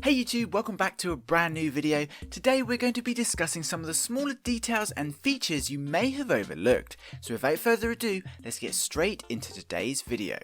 Hey YouTube, welcome back to a brand new video. Today we're going to be discussing some of the smaller details and features you may have overlooked. So without further ado, let's get straight into today's video.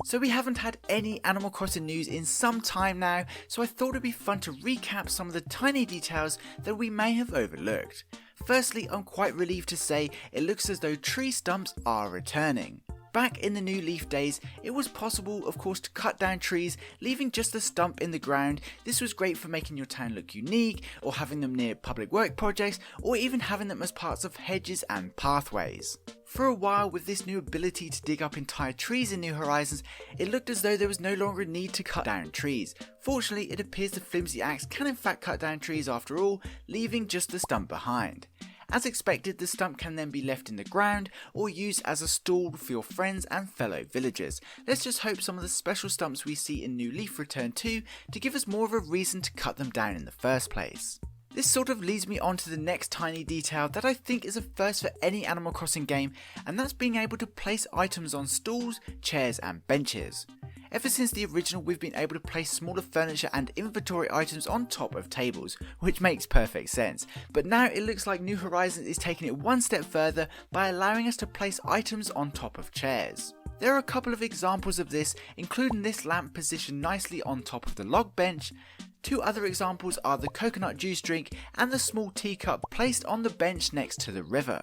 So we haven't had any Animal Crossing news in some time now, so I thought it'd be fun to recap some of the tiny details that we may have overlooked. Firstly, I'm quite relieved to say it looks as though tree stumps are returning. Back in the New Leaf days, it was possible, of course, to cut down trees, leaving just a stump in the ground. This was great for making your town look unique, or having them near public work projects, or even having them as parts of hedges and pathways. For a while, with this new ability to dig up entire trees in New Horizons, it looked as though there was no longer a need to cut down trees. Fortunately, it appears the flimsy axe can in fact cut down trees after all, leaving just the stump behind. As expected, the stump can then be left in the ground or used as a stall for your friends and fellow villagers. Let's just hope some of the special stumps we see in New Leaf return too, to give us more of a reason to cut them down in the first place. This sort of leads me on to the next tiny detail that I think is a first for any Animal Crossing game, and that's being able to place items on stools, chairs and benches. Ever since the original, we've been able to place smaller furniture and inventory items on top of tables, which makes perfect sense. But now it looks like New Horizons is taking it one step further by allowing us to place items on top of chairs. There are a couple of examples of this, including this lamp positioned nicely on top of the log bench. Two other examples are the coconut juice drink and the small teacup placed on the bench next to the river.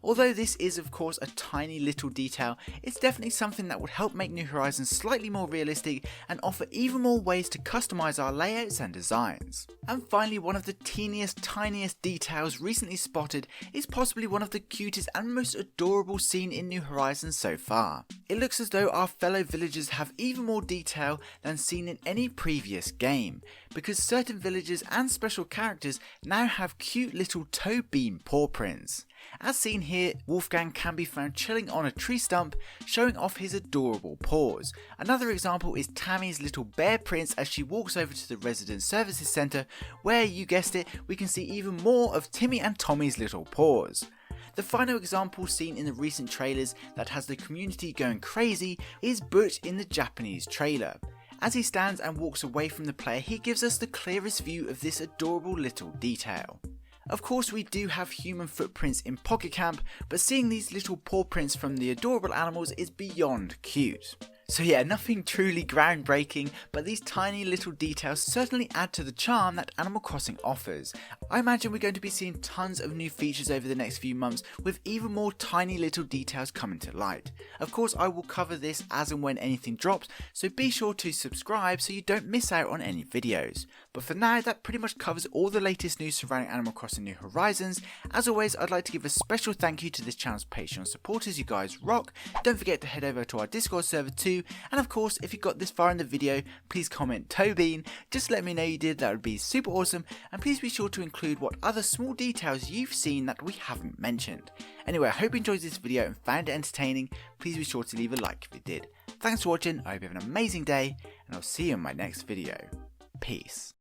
Although this is of course a tiny little detail, it's definitely something that would help make New Horizons slightly more realistic and offer even more ways to customize our layouts and designs. And finally, one of the teeniest, tiniest details recently spotted is possibly one of the cutest and most adorable scene in New Horizons so far. It looks as though our fellow villagers have even more detail than seen in any previous game, because certain villagers and special characters now have cute little toe beam paw prints. As seen here, Wolfgang can be found chilling on a tree stump, showing off his adorable paws. Another example is Tammy's little bear prints as she walks over to the Resident Services Centre, where, you guessed it, we can see even more of Timmy and Tommy's little paws. The final example seen in the recent trailers that has the community going crazy is Butch in the Japanese trailer. As he stands and walks away from the player, he gives us the clearest view of this adorable little detail. Of course, we do have human footprints in Pocket Camp, but seeing these little paw prints from the adorable animals is beyond cute. So yeah, nothing truly groundbreaking, but these tiny little details certainly add to the charm that Animal Crossing offers. I imagine we're going to be seeing tons of new features over the next few months, with even more tiny little details coming to light. Of course, I will cover this as and when anything drops, so be sure to subscribe so you don't miss out on any videos. But for now, that pretty much covers all the latest news surrounding Animal Crossing New Horizons. As always, I'd like to give a special thank you to this channel's Patreon supporters. You guys rock. Don't forget to head over to our Discord server too. And of course, if you got this far in the video, please comment Tobean. Just let me know you did, that would be super awesome. And please be sure to include what other small details you've seen that we haven't mentioned. Anyway, I hope you enjoyed this video and found it entertaining. Please be sure to leave a like if you did. Thanks for watching, I hope you have an amazing day, and I'll see you in my next video. Peace.